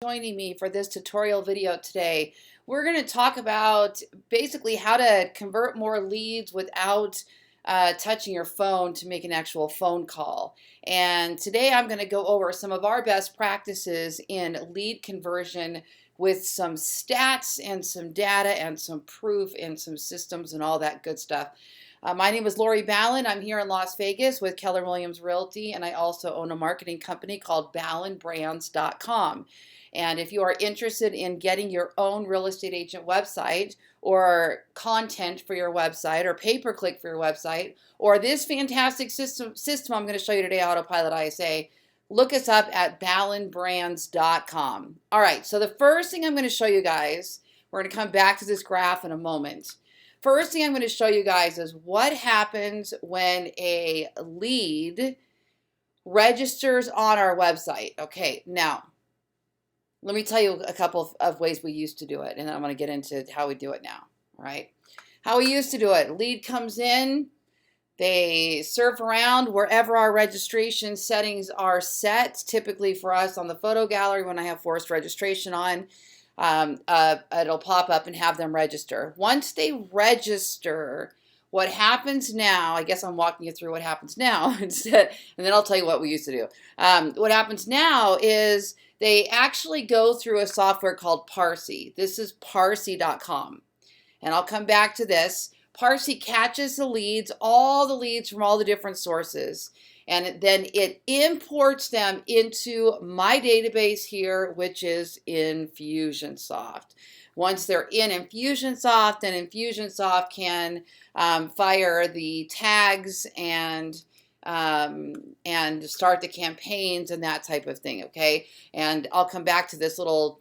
Joining me for this tutorial video today. We're going to talk about basically how to convert more leads without touching your phone to make an actual phone call. And today I'm going to go over some of our best practices in lead conversion with some stats and some data and some proof and some systems and all that good stuff. My name is Lori Ballen. I'm here in Las Vegas with Keller Williams Realty, and I also own a marketing company called ballenbrands.com. And if you are interested in getting your own real estate agent website or content for your website or pay-per-click for your website or this fantastic system I'm going to show you today, Autopilot ISA, look us up at ballenbrands.com. All right, so the first thing I'm going to show you guys, we're going to come back to this graph in a moment. First thing I'm going to show you guys is what happens when a lead registers on our website. Okay, now, let me tell you a couple of ways we used to do it, and then I'm going to get into how we do it now, all right? How we used to do it, lead comes in, they surf around wherever our registration settings are set. Typically for us on the photo gallery, when I have forced registration on, it'll pop up and have them register. Once they register, what happens now, I guess I'm walking you through what happens now instead, and then I'll tell you what we used to do. What happens now is they actually go through a software called Parsi. This is Parsi.com. And I'll come back to this. Parsi catches the leads, all the leads from all the different sources, and then it imports them into my database here, which is Infusionsoft. Once they're in Infusionsoft, then Infusionsoft can fire the tags and start the campaigns and that type of thing. Okay, and I'll come back to this little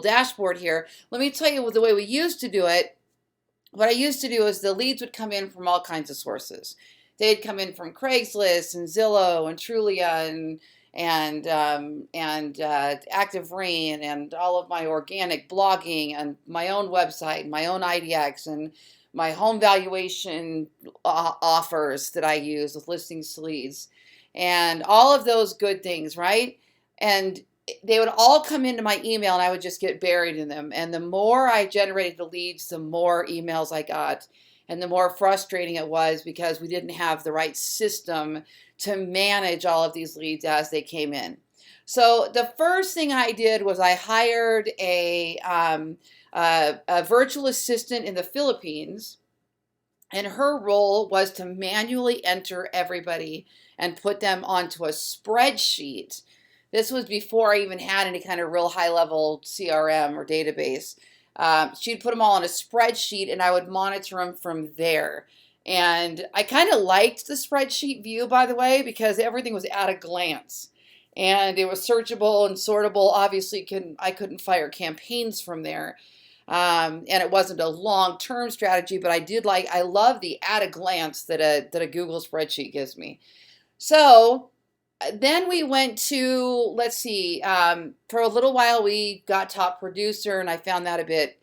dashboard here. Let me tell you the way we used to do it. What I used to do is the leads would come in from all kinds of sources. They'd come in from Craigslist and Zillow and Trulia and Active Rain and all of my organic blogging and my own website, my own IDX, and my home valuation offers that I use with listings to leads, and all of those good things, right? And they would all come into my email, and I would just get buried in them. And the more I generated the leads, the more emails I got, and the more frustrating it was because we didn't have the right system to manage all of these leads as they came in. So the first thing I did was I hired a virtual assistant in the Philippines, and her role was to manually enter everybody and put them onto a spreadsheet. This was before I even had any kind of real high-level CRM or database. She'd put them all on a spreadsheet, and I would monitor them from there. And I kind of liked the spreadsheet view, by the way, because everything was at a glance. And it was searchable and sortable. Obviously, I couldn't fire campaigns from there. And it wasn't a long-term strategy, but I love the at a glance that a Google spreadsheet gives me. So then we went to, let's see, for a little while we got top producer, and I found that a bit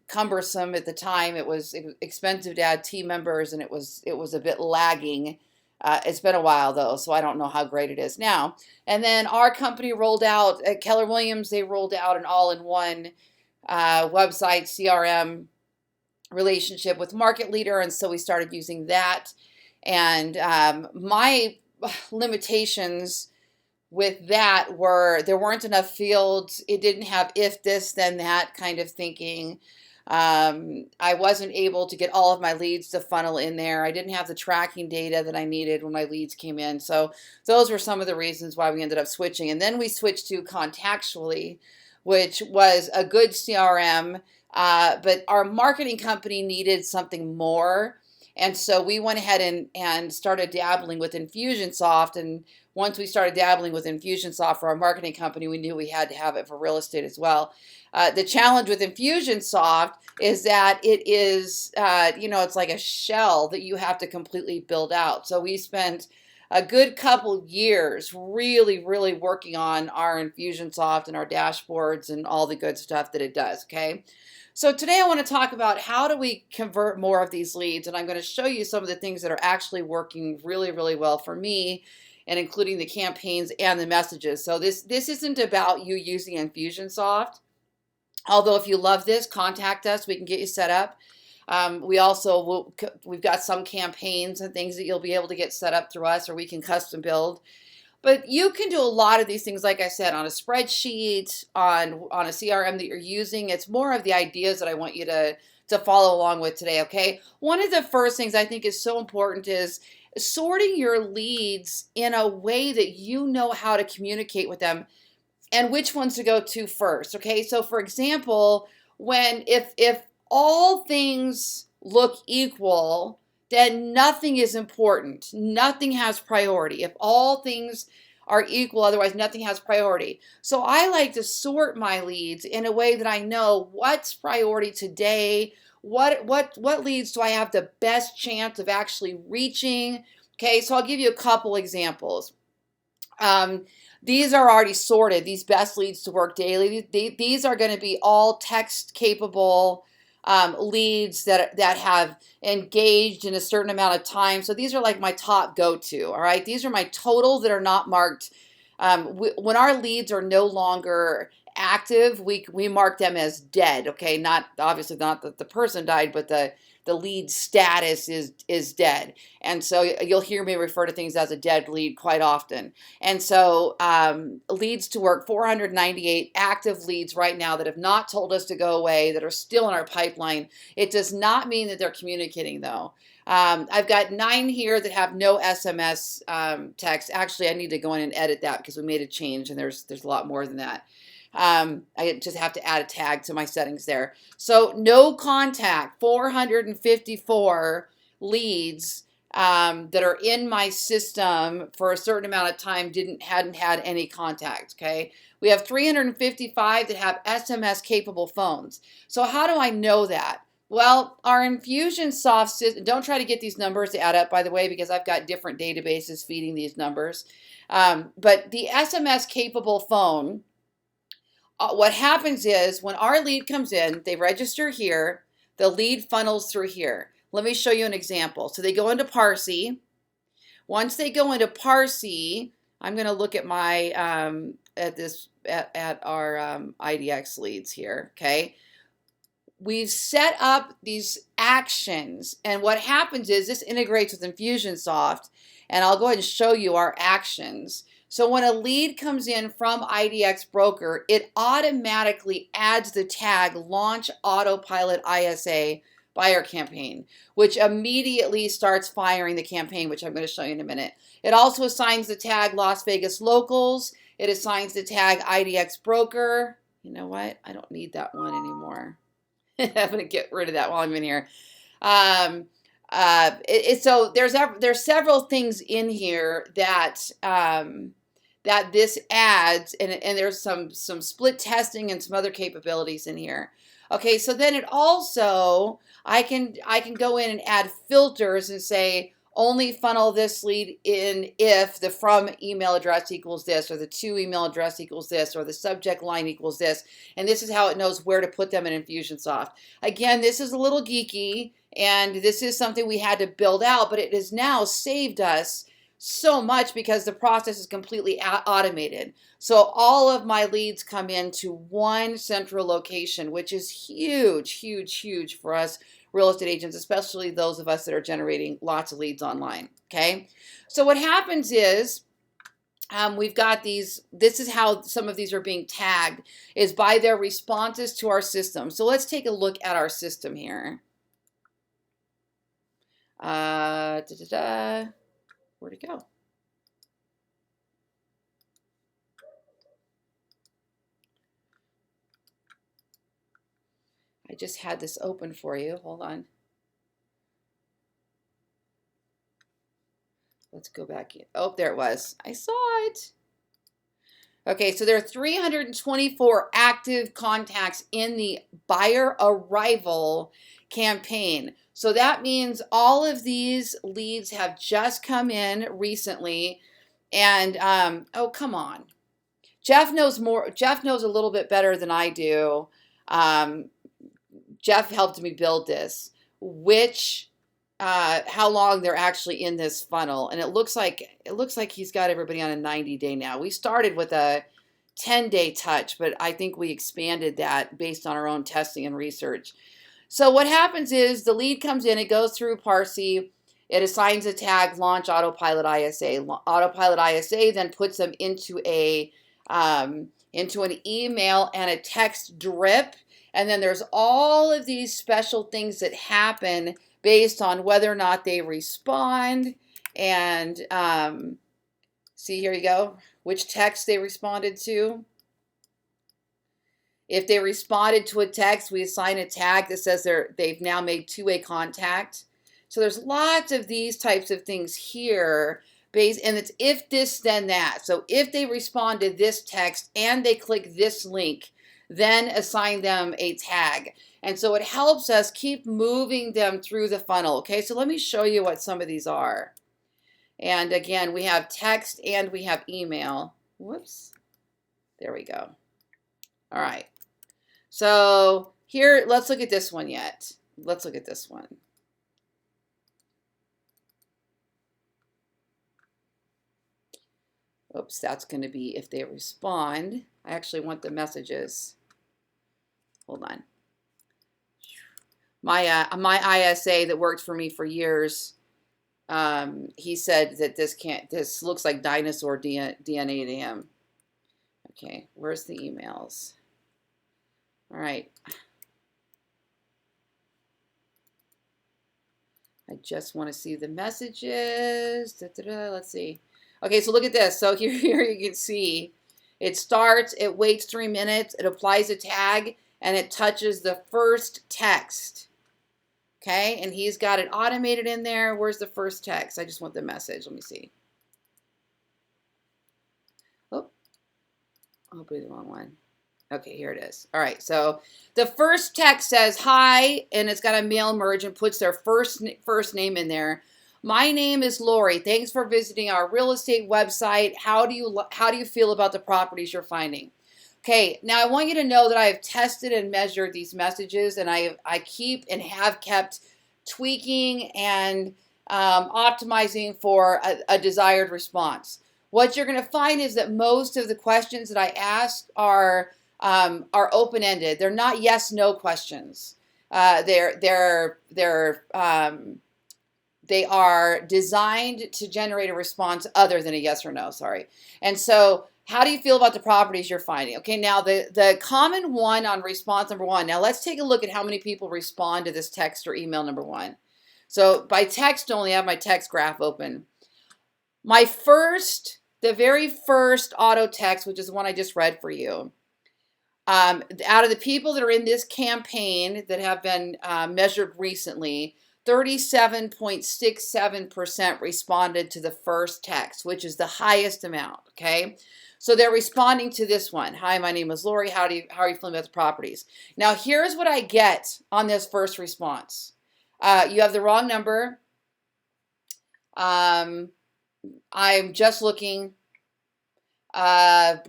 cumbersome at the time. It was expensive to add team members, and it was a bit lagging. It's been a while though, so I don't know how great it is now. And then our company rolled out, at Keller Williams, they rolled out an all-in-one website CRM relationship with Market Leader, and so we started using that. And my limitations with that were there weren't enough fields. It didn't have if this then that kind of thinking. I wasn't able to get all of my leads to funnel in there. I didn't have the tracking data that I needed when my leads came in. So those were some of the reasons why we ended up switching. And then we switched to Contactually, which was a good CRM, but our marketing company needed something more. And so we went ahead and started dabbling with Infusionsoft. And once we started dabbling with Infusionsoft for our marketing company, we knew we had to have it for real estate as well. The challenge with Infusionsoft is that it is, it's like a shell that you have to completely build out. So we spent a good couple years really, really working on our Infusionsoft and our dashboards and all the good stuff that it does, okay? So today I want to talk about how do we convert more of these leads, and I'm going to show you some of the things that are actually working really, really well for me and including the campaigns and the messages. So this isn't about you using Infusionsoft. Although if you love this, contact us. We can get you set up. We've got some campaigns and things that you'll be able to get set up through us, or we can custom build. But you can do a lot of these things, like I said, on a spreadsheet, on a CRM that you're using. It's more of the ideas that I want you to follow along with today, okay? One of the first things I think is so important is sorting your leads in a way that you know how to communicate with them and which ones to go to first, okay? So for example, if all things look equal, then nothing is important. Nothing has priority. If all things are equal, otherwise nothing has priority. So I like to sort my leads in a way that I know what's priority today, what leads do I have the best chance of actually reaching. Okay, so I'll give you a couple examples. These are already sorted. These best leads to work daily. These are going to be all text capable leads that have engaged in a certain amount of time. So these are like my top go-to. All right. These are my total that are not marked. When our leads are no longer active, we mark them as dead. Okay. Not obviously not that the person died, but the lead status is dead. And so you'll hear me refer to things as a dead lead quite often. And so leads to work, 498 active leads right now that have not told us to go away, that are still in our pipeline. It does not mean that they're communicating though. I've got 9 here that have no SMS text. Actually, I need to go in and edit that because we made a change and there's a lot more than that. I just have to add a tag to my settings there. So no contact, 454 leads that are in my system for a certain amount of time hadn't had any contact. Okay, we have 355 that have SMS capable phones. So how do I know that? Well, our Infusionsoft system, don't try to get these numbers to add up, by the way, because I've got different databases feeding these numbers. But the SMS capable phone, what happens is when our lead comes in, they register here, the lead funnels through here. Let me show you an example. So they go into Parsi. Once they go into Parsi, I'm going to look at my at our IDX leads here. Okay, we've set up these actions, and what happens is this integrates with Infusionsoft, and I'll go ahead and show you our actions. So when a lead comes in from IDX Broker, it automatically adds the tag Launch Autopilot ISA buyer campaign, which immediately starts firing the campaign, which I'm going to show you in a minute. It also assigns the tag Las Vegas Locals. It assigns the tag IDX Broker. You know what? I don't need that one anymore. I'm going to get rid of that while I'm in here. So there's several things in here that that this adds, and there's some split testing and some other capabilities in here. Okay, so then it also, I can go in and add filters and say only funnel this lead in if the from email address equals this, or the to email address equals this, or the subject line equals this, and this is how it knows where to put them in Infusionsoft. Again, this is a little geeky, and this is something we had to build out, but it has now saved us so much because the process is completely automated. So all of my leads come into one central location, which is huge, huge, huge for us real estate agents, especially those of us that are generating lots of leads online. Okay, so what happens is we've got these, this is how some of these are being tagged, is by their responses to our system. So let's take a look at our system here. Where'd it go? I just had this open for you. Hold on. Let's go back in. Oh, there it was. I saw it. Okay, so there are 324 active contacts in the buyer arrival campaign. So that means all of these leads have just come in recently. And, oh, come on. Jeff knows more. Jeff knows a little bit better than I do. Jeff helped me build this. Which how long they're actually in this funnel, and it looks like he's got everybody on a 90-day now. We started with a 10-day touch, but I think we expanded that based on our own testing and research. So what happens is the lead comes in, it goes through Parsi, it assigns a tag, launch Autopilot ISA. Autopilot ISA then puts them into an email and a text drip, and then there's all of these special things that happen based on whether or not they respond. And see, here you go, which text they responded to. If they responded to a text, we assign a tag that says they've now made two-way contact. So there's lots of these types of things here, and it's if this, then that. So if they respond to this text and they click this link, then assign them a tag. And so it helps us keep moving them through the funnel. Okay, so let me show you what some of these are. And again, we have text and we have email. Whoops. There we go. All right. So here, let's look at this one yet. Let's look at this one. Oops, that's going to be if they respond. I actually want the messages. Hold on. My ISA that worked for me for years, he said that this looks like dinosaur DNA to him. Okay, where's the emails? All right. I just want to see the messages. Let's see. Okay, so look at this. So here you can see it starts, it waits 3 minutes, it applies a tag, and it touches the first text. Okay, and he's got it automated in there. Where's the first text? I just want the message. Let me see. Oh, I'll put the wrong one. Okay, here it is. All right, so the first text says hi, and it's got a mail merge and puts their first name in there. My name is Lori. Thanks for visiting our real estate website. How do you feel about the properties you're finding? Okay, now I want you to know that I have tested and measured these messages, and I keep and have kept tweaking and optimizing for a desired response. What you're going to find is that most of the questions that I ask are open-ended. They're not yes/no questions. They are designed to generate a response other than a yes or no. Sorry. And so, how do you feel about the properties you're finding? Okay, now the common one on response number one. Now let's take a look at how many people respond to this text or email number one. So by text only, I have my text graph open. The very first auto text, which is the one I just read for you. Out of the people that are in this campaign that have been measured recently, 37.67% responded to the first text, which is the highest amount, okay? So they're responding to this one. Hi, my name is Lori. How are you feeling about the properties? Now, here's what I get on this first response. You have the wrong number. I'm just looking.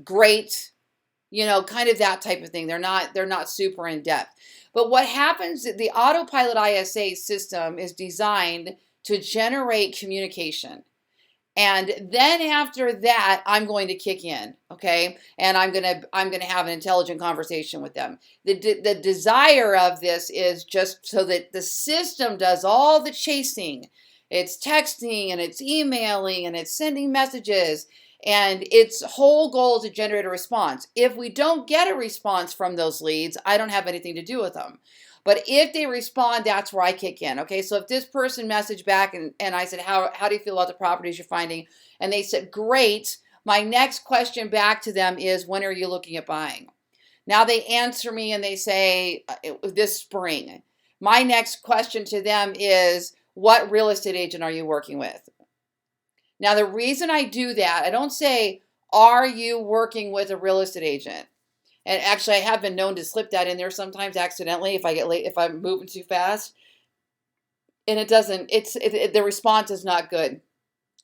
Great. You know, kind of that type of thing. They're not super in depth. But what happens, the Autopilot ISA system is designed to generate communication. And then after that, I'm going to kick in, okay? And I'm gonna have an intelligent conversation with them. The desire of this is just so that the system does all the chasing. It's texting and it's emailing and it's sending messages. And its whole goal is to generate a response. If we don't get a response from those leads, I don't have anything to do with them. But if they respond, that's where I kick in. Okay, so if this person messaged back and I said, how do you feel about the properties you're finding? And they said, great. My next question back to them is, when are you looking at buying? Now they answer me and they say, this spring. My next question to them is, what real estate agent are you working with? Now, the reason I do that, I don't say, are you working with a real estate agent? And actually, I have been known to slip that in there sometimes accidentally if I get late, if I'm moving too fast. And it doesn't, the response is not good.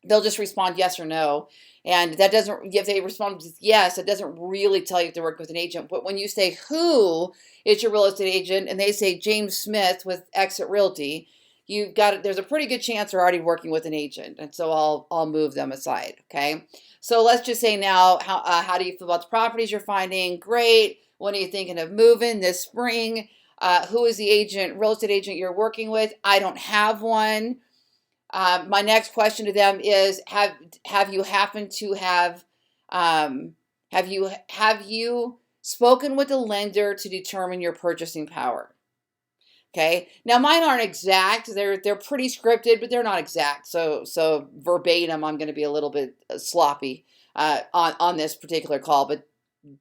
They'll just respond yes or no. And that doesn't, if they respond with yes, it doesn't really tell you if they're working with an agent. But when you say, who is your real estate agent? And they say, James Smith with Exit Realty. there's a pretty good chance they're already working with an agent, and so I'll move them aside. Okay, so let's just say now, how do you feel about the properties you're finding? Great. When are you thinking of moving this spring? Who is the real estate agent you're working with? I don't have one. My next question to them is, have you happened to have you spoken with the lender to determine your purchasing power? Okay. Now mine aren't exact. They're pretty scripted, but they're not exact. So verbatim, I'm going to be a little bit sloppy on this particular call, but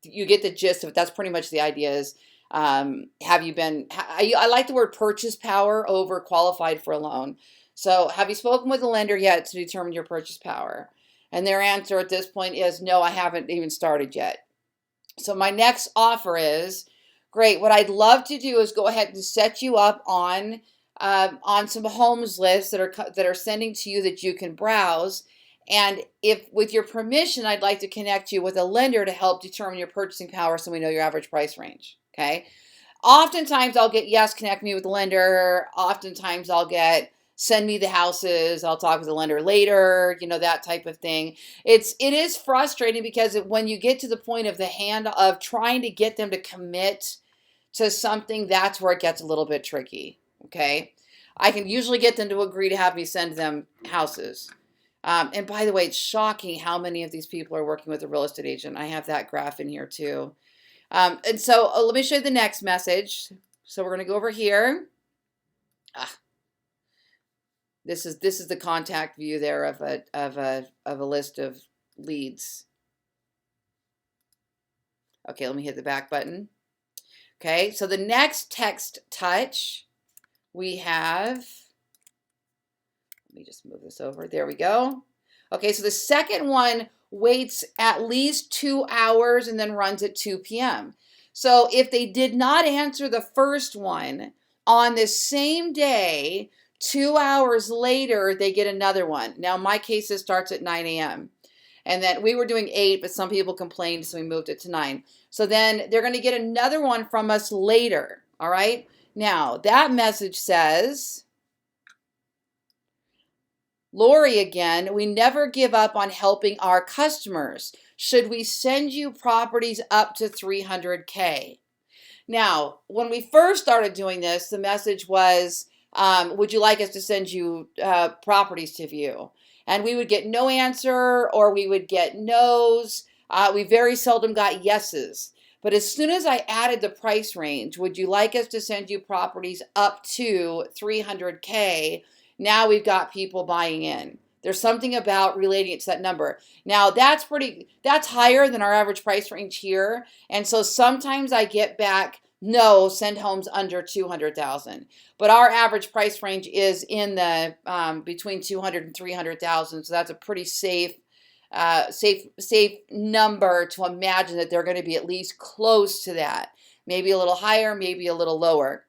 you get the gist of it. That's pretty much the idea. Is have you been? I like the word purchase power over qualified for a loan. So have you spoken with the lender yet to determine your purchase power? And their answer at this point is no, I haven't even started yet. So my next offer is, great. What I'd love to do is go ahead and set you up on some homes lists that are sending to you that you can browse. And if, with your permission, I'd like to connect you with a lender to help determine your purchasing power, so we know your average price range. Okay. Oftentimes I'll get, yes, connect me with the lender. Oftentimes I'll get, send me the houses. I'll talk with the lender later, that type of thing. It is frustrating because when you get to the point of trying to get them to commit to something, that's where it gets a little bit tricky. Okay. I can usually get them to agree to have me send them houses. And by the way, it's shocking how many of these people are working with a real estate agent. I have that graph in here too. And so let me show you the next message. So we're going to go over here. This is the contact view there of a list of leads. Okay, let me hit the back button. Okay, so the next text touch we have, let me just move this over. There we go. Okay, so the second one waits at least 2 hours and then runs at 2 p.m. So if they did not answer the first one on the same day, 2 hours later, they get another one. Now, in my case, it starts at 9 a.m. And then we were doing 8, but some people complained, so we moved it to 9. So then they're going to get another one from us later. All right. Now, that message says, Lori again, we never give up on helping our customers. Should we send you properties up to 300K? Now, when we first started doing this, the message was, would you like us to send you properties to view? And we would get no answer, or we would get no's. We very seldom got yeses. But as soon as I added the price range, would you like us to send you properties up to 300K? Now we've got people buying in. There's something about relating it to that number. Now that's higher than our average price range here. And so sometimes I get back, no, send homes under 200,000. But our average price range is in the between 200 and 300,000. So that's a pretty safe number to imagine that they're going to be at least close to that. Maybe a little higher, maybe a little lower.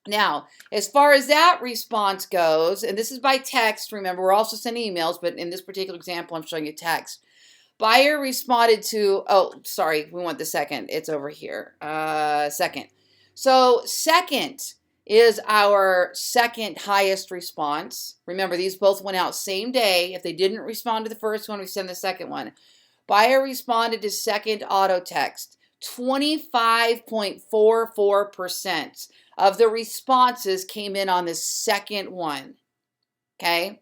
Now, as far as that response goes, and this is by text, remember, we're also sending emails, but in this particular example, I'm showing you text. Buyer responded to, oh, sorry, we want the second. It's over here. Second. So second is our second highest response. Remember, these both went out same day. If they didn't respond to the first one, we send the second one. Buyer responded to second auto text. 25.44% of the responses came in on the second one. Okay.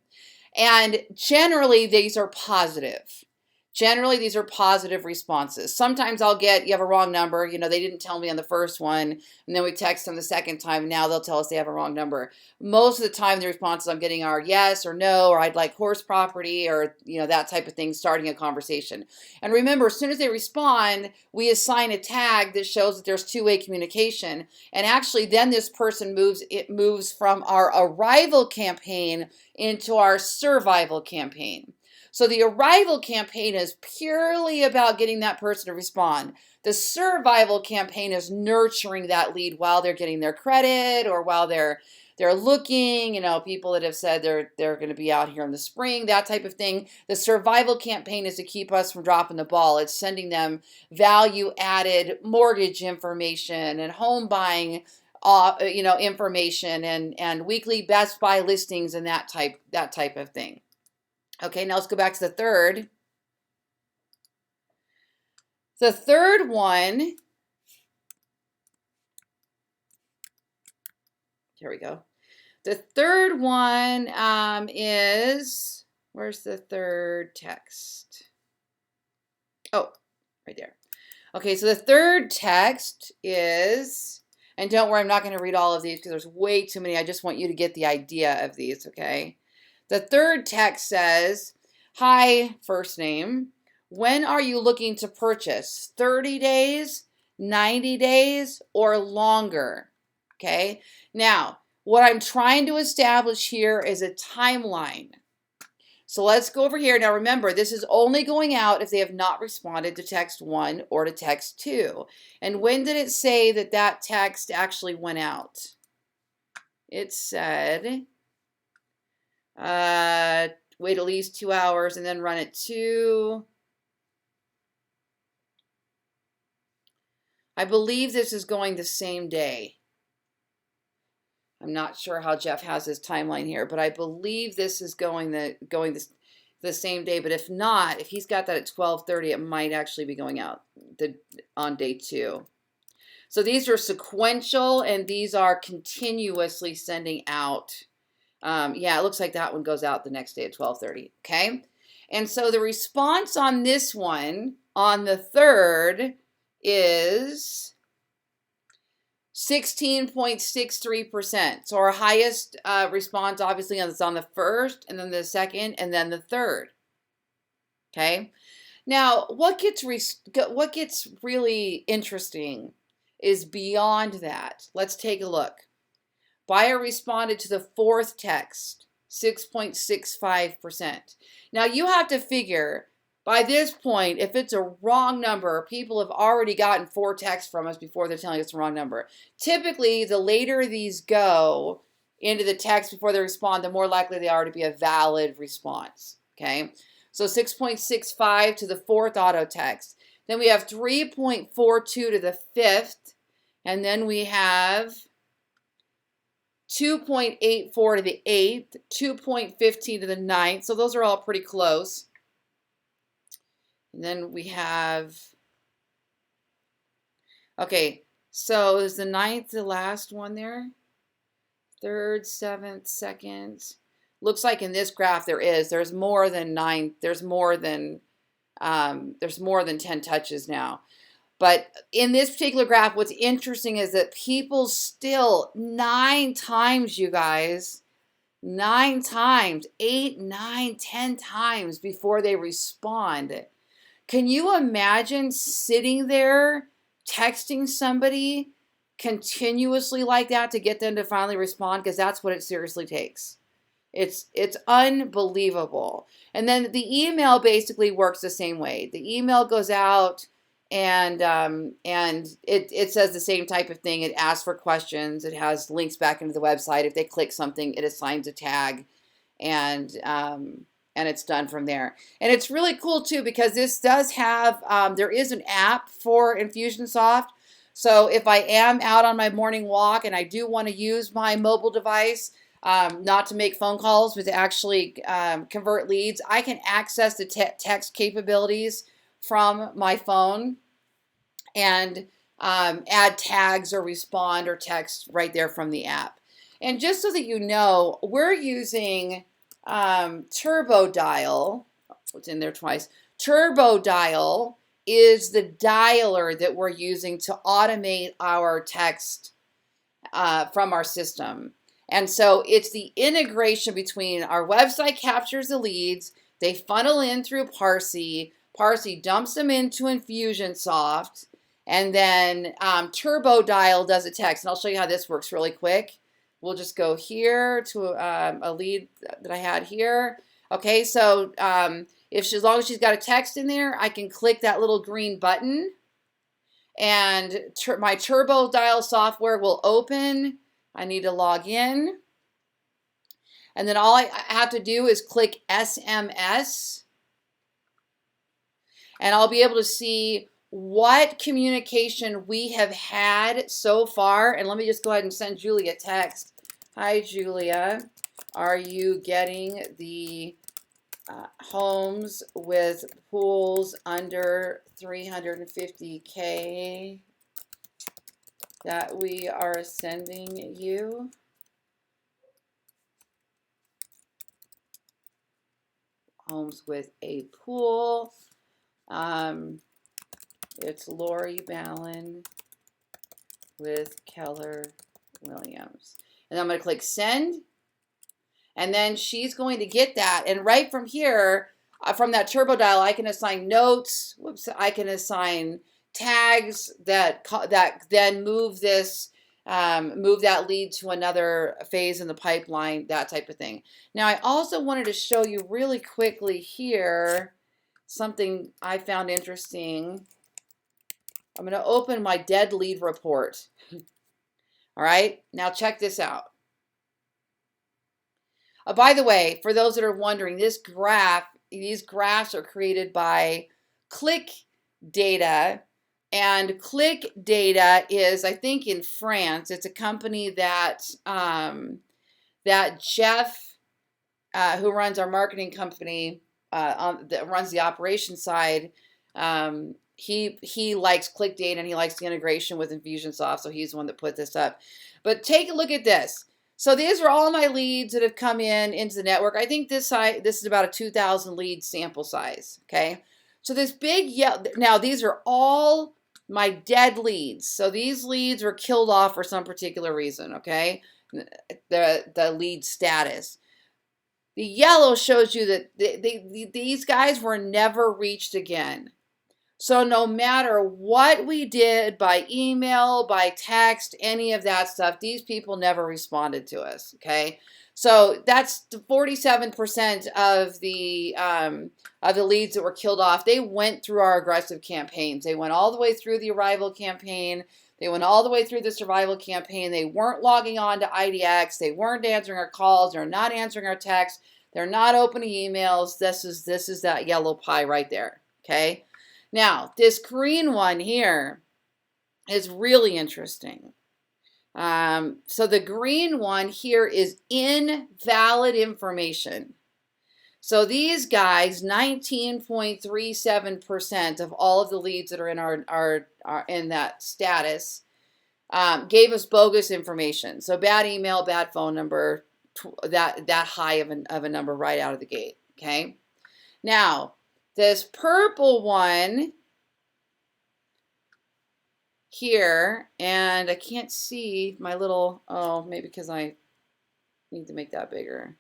And generally, these are positive. Generally, these are positive responses. Sometimes I'll get, you have a wrong number. They didn't tell me on the first one, and then we text them the second time. Now they'll tell us they have a wrong number. Most of the time, the responses I'm getting are yes or no, or I'd like horse property, or that type of thing, starting a conversation. And remember, as soon as they respond, we assign a tag that shows that there's two-way communication. And actually, then this person moves from our arrival campaign into our survival campaign. So the arrival campaign is purely about getting that person to respond. The survival campaign is nurturing that lead while they're getting their credit, or while they're looking, people that have said they're going to be out here in the spring, that type of thing. The survival campaign is to keep us from dropping the ball. It's sending them value-added mortgage information and home buying information and weekly Best Buy listings and that type of thing. Okay, now let's go back to the third. The third one, here we go. The third one is, where's the third text? Oh, right there. Okay, so the third text is, and don't worry, I'm not going to read all of these because there's way too many. I just want you to get the idea of these, okay? The third text says, hi, first name. When are you looking to purchase? 30 days, 90 days, or longer? Okay, now what I'm trying to establish here is a timeline. So let's go over here. Now remember, this is only going out if they have not responded to text 1 or to text 2. And when did it say that that text actually went out? It said, wait at least 2 hours and then run it 2. I believe this is going the same day. I'm not sure how Jeff has his timeline here, but I believe this is going the same day. But if not, if he's got that at 12:30, it might actually be going out on day 2. So these are sequential, and these are continuously sending out. Yeah, it looks like that one goes out the next day at 12:30. Okay, and so the response on this one, on the third, is 16.63%. So our highest response obviously is on the first, and then the second, and then the third. Okay. Now, what gets really interesting is beyond that. Let's take a look. Buyer responded to the fourth text, 6.65%. Now you have to figure, by this point, if it's a wrong number, people have already gotten 4 texts from us before they're telling us the wrong number. Typically, the later these go into the text before they respond, the more likely they are to be a valid response. Okay, so 6.65 to the fourth auto text. Then we have 3.42 to the fifth, and then we have 2.84 to the eighth, 2.15 to the ninth. So those are all pretty close. And then we have, okay, so is the ninth the last one there? Third, seventh, second. Looks like in this graph there's more than 9, there's more than 10 touches now. But in this particular graph, what's interesting is that people still 9 times, you guys, 9 times, 8, 9, 10 times before they respond. Can you imagine sitting there texting somebody continuously like that to get them to finally respond? Because that's what it seriously takes. It's unbelievable. And then the email basically works the same way. The email goes out and it says the same type of thing. It asks for questions. It has links back into the website. If they click something, it assigns a tag, and it's done from there. And it's really cool too, because this does have, there is an app for Infusionsoft. So if I am out on my morning walk and I do want to use my mobile device, not to make phone calls, but to actually convert leads, I can access the text capabilities from my phone and add tags or respond or text right there from the app. And just so that you know, we're using TurboDial. It's in there twice. TurboDial is the dialer that we're using to automate our text from our system. And so it's the integration between our website captures the leads, they funnel in through Parsi dumps them into Infusionsoft, and then TurboDial does a text. And I'll show you how this works really quick. We'll just go here to a lead that I had here. Okay, so as long as she's got a text in there, I can click that little green button, and my TurboDial software will open. I need to log in, and then all I have to do is click SMS, and I'll be able to see what communication we have had so far. And let me just go ahead and send Julia a text. Hi, Julia. Are you getting the homes with pools under 350K that we are sending you? Homes with a pool. It's Lori Ballen with Keller Williams. And I'm going to click send. And then she's going to get that. And right from here, from that TurboDial, I can assign notes. Whoops, I can assign tags that then move this, move that lead to another phase in the pipeline, that type of thing. Now, I also wanted to show you really quickly here something I found interesting. I'm going to open my dead lead report. All right, now check this out. By the way, for those that are wondering, these graphs are created by Click Data, and Click Data is, I think, in France. It's a company that that Jeff, who runs our marketing company, that runs the operation side, he likes Click Data and he likes the integration with Infusionsoft, so he's the one that put this up. But take a look at this. So these are all my leads that have come into the network. I think this is about a 2,000 lead sample size, okay? So this big now these are all my dead leads. So these leads were killed off for some particular reason, okay? The lead status. The yellow shows you that these guys were never reached again. So no matter what we did by email, by text, any of that stuff, these people never responded to us, okay? So that's 47% of the leads that were killed off. They went through our aggressive campaigns. They went all the way through the arrival campaign. They went all the way through the survival campaign. They weren't logging on to IDX. They weren't answering our calls. They're not answering our texts. They're not opening emails. This is that yellow pie right there, okay? Now, this green one here is really interesting. So the green one here is invalid information. So these guys, 19.37% of all of the leads that are in our in that status, gave us bogus information. So bad email, bad phone number, that high of a number right out of the gate. Okay. Now, this purple one here, and I can't see my little, oh, maybe because I need to make that bigger.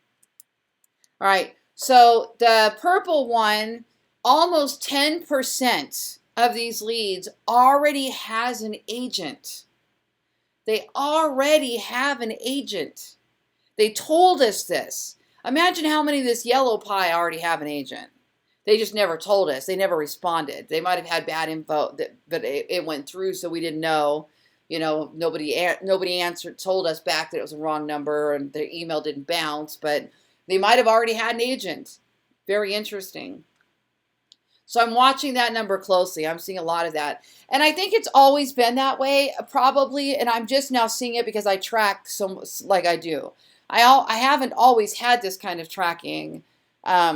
All right, so the purple one, almost 10% of these leads already has an agent. They already have an agent. They told us this. Imagine how many of this yellow pie already have an agent. They just never told us. They never responded. They might have had bad info, but it went through, so we didn't know. You know, nobody told us back that it was a wrong number, and their email didn't bounce, but they might have already had an agent. Very interesting. So I'm watching that number closely. I'm seeing a lot of that. And I think it's always been that way, probably, and I'm just now seeing it because I track so like I do. I haven't always had this kind of tracking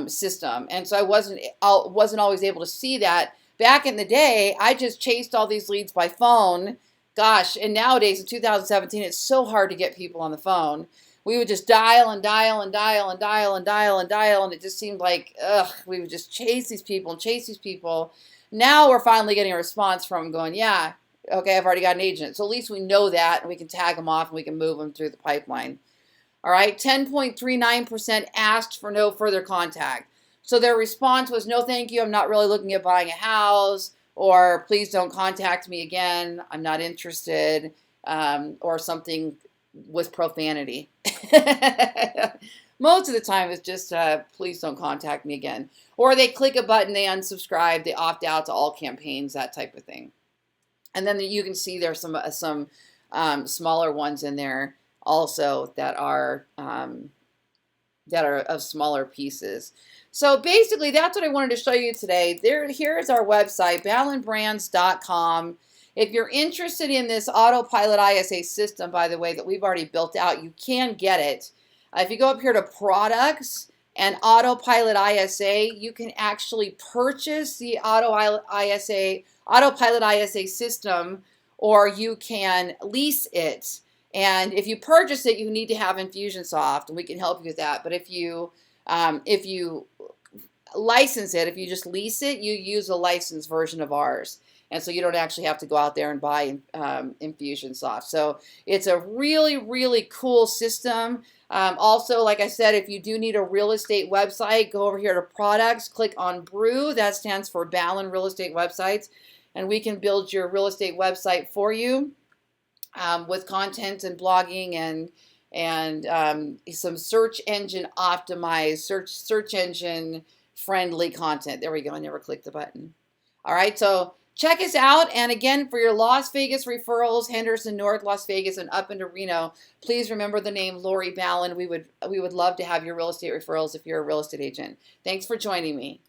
system, and so I wasn't always able to see that. Back in the day, I just chased all these leads by phone. Gosh, and nowadays in 2017, it's so hard to get people on the phone. We would just dial and dial and dial and dial and dial and dial, and it just seemed like, we would just chase these people and chase these people. Now we're finally getting a response from them going, yeah, okay, I've already got an agent. So at least we know that, and we can tag them off, and we can move them through the pipeline. All right, 10.39% asked for no further contact. So their response was, no, thank you, I'm not really looking at buying a house, or please don't contact me again, I'm not interested, or something with profanity. Most of the time it's just, please don't contact me again. Or they click a button, they unsubscribe, they opt out to all campaigns, that type of thing. And then you can see there's some smaller ones in there also that are that are of smaller pieces. So basically, that's what I wanted to show you today. Here is our website, ballenbrands.com. If you're interested in this autopilot ISA system, by the way, that we've already built out, you can get it. If you go up here to products and autopilot ISA, you can actually purchase the autopilot ISA system, or you can lease it. And if you purchase it, you need to have Infusionsoft, and we can help you with that. But if you license it, if you just lease it, you use a licensed version of ours. And so you don't actually have to go out there and buy Infusionsoft. So it's a really, really cool system. Also, like I said, if you do need a real estate website, go over here to products, click on Brew. That stands for Ballen Real Estate Websites. And we can build your real estate website for you with content and blogging and some search engine optimized, search engine friendly content. There we go. I never clicked the button. All right. So check us out. And again, for your Las Vegas referrals, Henderson, North Las Vegas, and up into Reno, please remember the name Lori Ballen. We would love to have your real estate referrals if you're a real estate agent. Thanks for joining me.